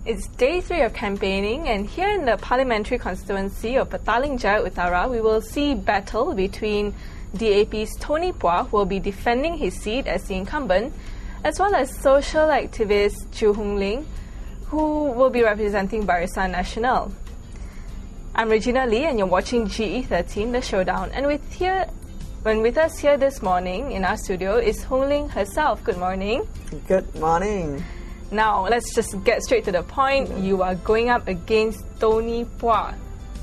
It's day 3 of campaigning, and here in the parliamentary constituency of Petaling Jaya Utara, we will see battle between DAP's Tony Phua, who will be defending his seat as the incumbent, as well as social activist Hoong Ling, who will be representing Barisan Nasional. I'm Regina Lee, and you're watching GE13 The Showdown. And with us here this morning in our studio is Hoong Ling herself. Good morning. Good morning. Now, let's just get straight to the point. You are going up against Tony Phua,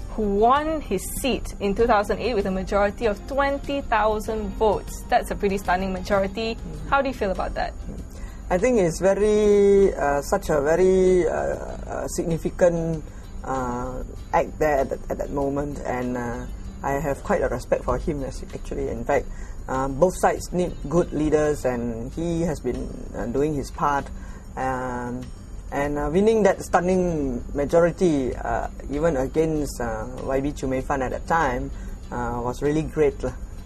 who won his seat in 2008 with a majority of 20,000 votes. That's a pretty stunning majority. How do you feel about that? I think it's such a very significant act there at that moment, and I have quite a respect for him actually. In fact, both sides need good leaders, and he has been doing his part. And winning that stunning majority, even against YB Chumefan at that time, was really great,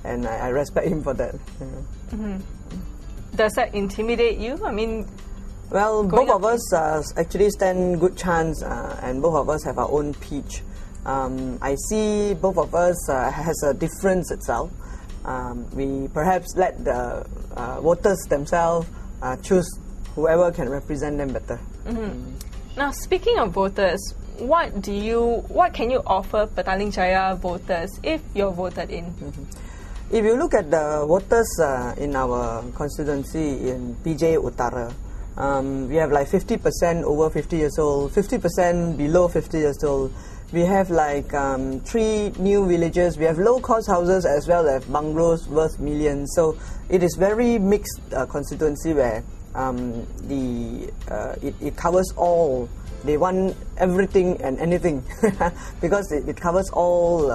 and I respect him for that. Mm-hmm. Does that intimidate you? I mean, well, both of us actually stand good chance, and both of us have our own pitch. I see both of us has a difference itself. We perhaps let the voters themselves choose whoever can represent them better. Mm-hmm. Now, speaking of voters, what can you offer Petaling Jaya voters if you're voted in? Mm-hmm. If you look at the voters in our constituency in PJ Utara, we have like 50% over 50 years old, 50% below 50 years old. We have like 3 new villages. We have low-cost houses as well as bungalows worth millions. So it is very mixed constituency where it covers all. They want everything and anything because it covers all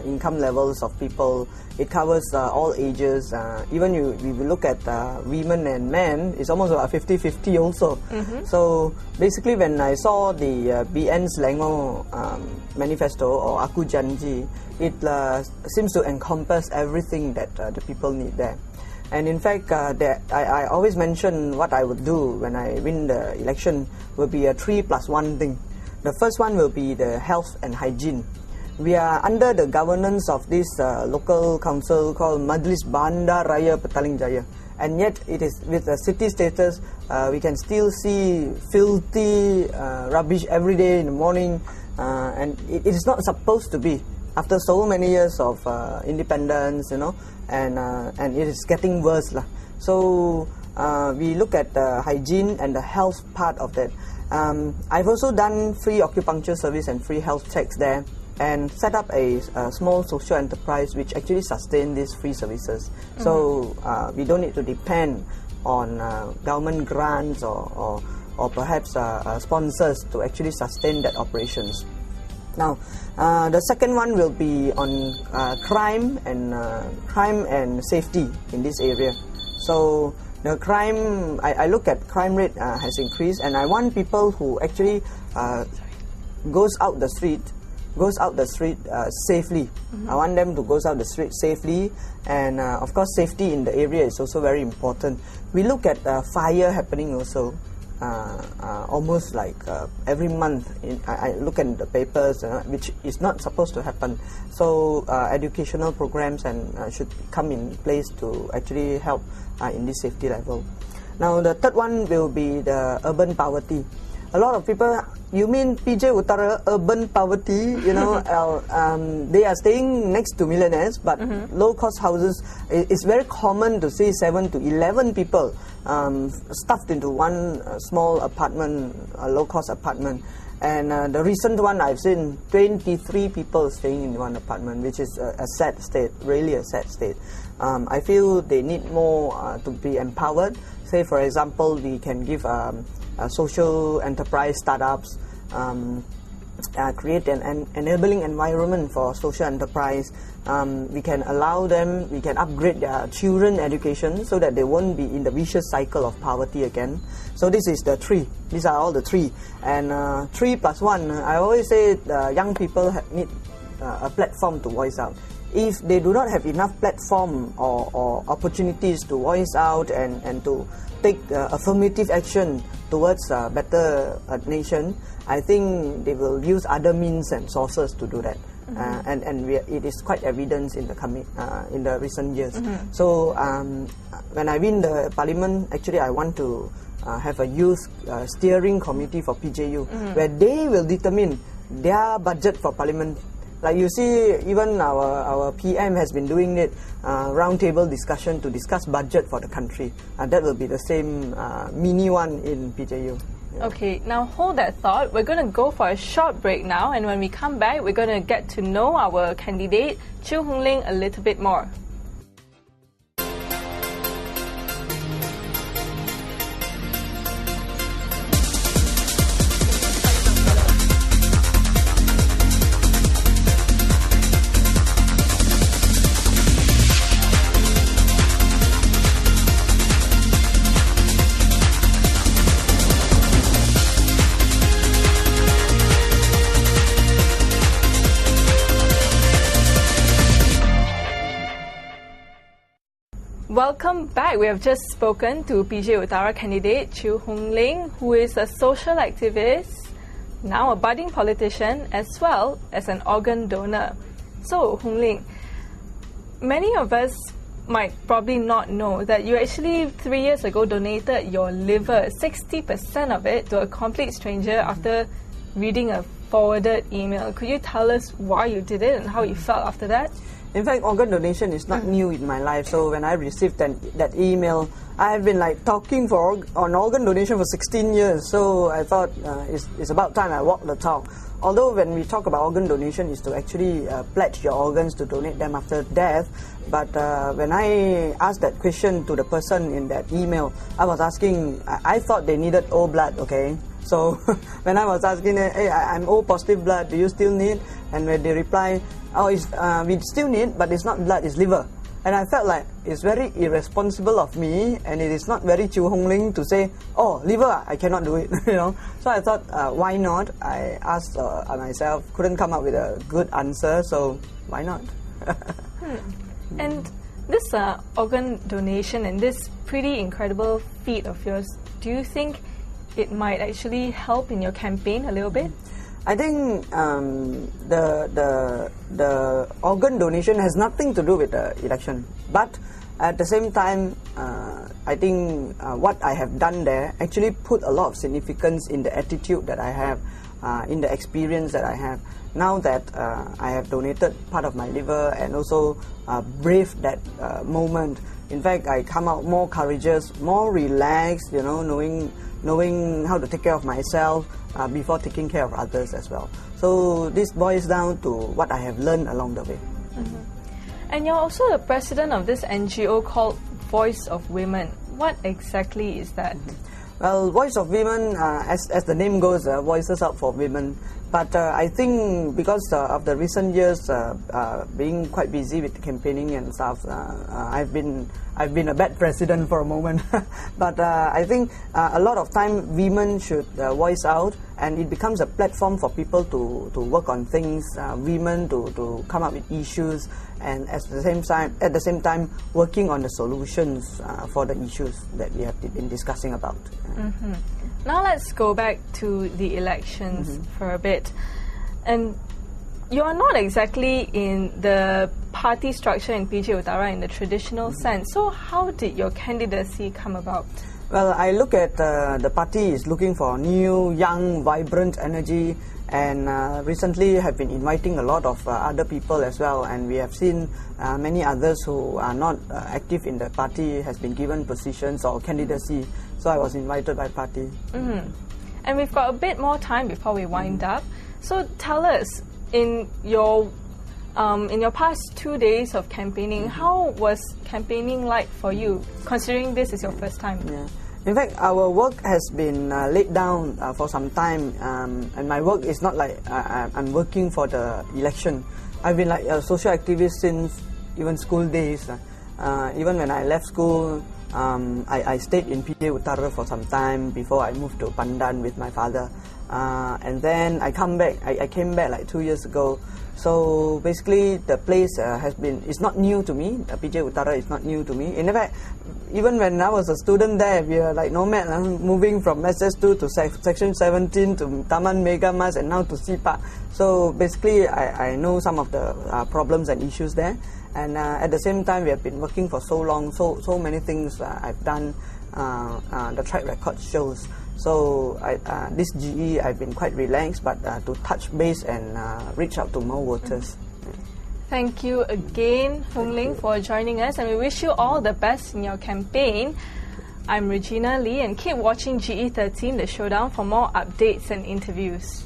income levels of people. It covers all ages. Even if you look at women and men, it's almost about 50-50 also. Mm-hmm. So basically, when I saw the BN Selangor manifesto or Aku Janji, it seems to encompass everything that the people need there. And in fact, I always mention what I would do when I win the election will be a 3+1 thing. The first one will be the health and hygiene. We are under the governance of this local council called Majlis Bandar Raya Petaling Jaya, and yet it is with the city status. We can still see filthy rubbish every day in the morning, and it is not supposed to be. After so many years of independence, and it is getting worse. So we look at the hygiene and the health part of that. I've also done free acupuncture service and free health checks there, and set up a small social enterprise which actually sustain these free services. Mm-hmm. So we don't need to depend on government grants or perhaps sponsors to actually sustain that operations. Now, the second one will be on crime and safety in this area. So the crime, I look at crime rate has increased, and I want people who actually goes out the street safely. Mm-hmm. I want them to go out the street safely, and of course safety in the area is also very important. We look at fire happening also. Almost like every month, I look at the papers, which is not supposed to happen. So educational programs should come in place to actually help in this safety level. Now the third one will be the urban poverty. A lot of people, you mean PJ Utara urban poverty? They are staying next to millionaires, but mm-hmm. low-cost houses. It's very common to see 7 to 11 people stuffed into one small apartment, a low-cost apartment. And the recent one I've seen 23 people staying in one apartment, which is a sad state, really a sad state. I feel they need more to be empowered. Say, for example, we can give social enterprise startups, create an enabling environment for social enterprise. We can allow them, we can upgrade their children education so that they won't be in the vicious cycle of poverty again. So this is the 3. These are all the 3. And 3+1, I always say young people need a platform to voice out. If they do not have enough platform or opportunities to voice out and to take affirmative action towards a better nation, I think they will use other means and sources to do that. It is quite evident in the recent years. So when I win the parliament, actually I want to have a youth steering committee for PJU, where they will determine their budget for parliament. Like you see, even our PM has been doing it, roundtable discussion to discuss budget for the country. That will be the same mini one in PJU. Yeah. Okay, now hold that thought. We're going to go for a short break now, and when we come back, we're going to get to know our candidate, Hoong Ling, a little bit more. Welcome back. We have just spoken to PJ Utara candidate Hoong Ling, who is a social activist, now a budding politician, as well as an organ donor. So, Hoong Ling, many of us might probably not know that you actually 3 years ago donated your liver, 60% of it, to a complete stranger after reading a forwarded email. Could you tell us why you did it and how you felt after that? In fact, organ donation is not new in my life. So when I received that email, I have been talking on organ donation for 16 years. So I thought it's about time I walk the talk. Although when we talk about organ donation, is to actually pledge your organs to donate them after death. But when I asked that question to the person in that email, I was asking, I thought they needed O blood, okay? So when I was asking, hey, I'm O positive blood, do you still need? And when they reply, oh, we still need, but it's not blood, it's liver. And I felt like it's very irresponsible of me, and it is not very Hoong Ling to say, oh, liver, I cannot do it. So I thought, why not? I asked myself, couldn't come up with a good answer, so why not? And this organ donation and this pretty incredible feat of yours, do you think it might actually help in your campaign a little bit? I think the organ donation has nothing to do with the election, but at the same time, I think what I have done there actually put a lot of significance in the attitude that I have, in the experience that I have. Now that I have donated part of my liver and also braved that moment, in fact, I come out more courageous, more relaxed, knowing how to take care of myself before taking care of others as well. So this boils down to what I have learned along the way. And you're also the president of this NGO called Voice of Women. What exactly is that? Well, Voice of Women, as the name goes, voices out for women. But I think because of the recent years being quite busy with campaigning and stuff, I've been a bad president for a moment. But I think a lot of time women should voice out, and it becomes a platform for people to work on things, women to come up with issues, and at the same time working on the solutions for the issues that we have been discussing about. Now let's go back to the elections for a bit. And you are not exactly in the party structure in PJ Utara in the traditional sense. So how did your candidacy come about? Well, I look at the party is looking for new, young, vibrant energy, and recently have been inviting a lot of other people as well, and we have seen many others who are not active in the party has been given positions or candidacy. So I was invited by party. And we've got a bit more time before we wind up. So tell us, in your past 2 days of campaigning, how was campaigning like for you, considering this is your first time? Yeah. In fact, our work has been laid down for some time, and my work is not like I'm working for the election. I've been like a social activist since even school days. Even when I left school, I stayed in PJ Utara for some time before I moved to Pandan with my father. and then I come back. I came back like 2 years ago. So basically, the place it's not new to me. PJ Utara is not new to me. In fact, even when I was a student there, we were like nomad, moving from SS2 to Section 17 to Taman Mega Mas and now to Sipa. So basically, I know some of the problems and issues there. And at the same time, we have been working for so long, so many things I've done. The track record shows. So this GE, I've been quite relaxed, but to touch base and reach out to more voters. Thank you again, Hoong Ling, for joining us, and we wish you all the best in your campaign. I'm Regina Lee, and keep watching GE13 The Showdown for more updates and interviews.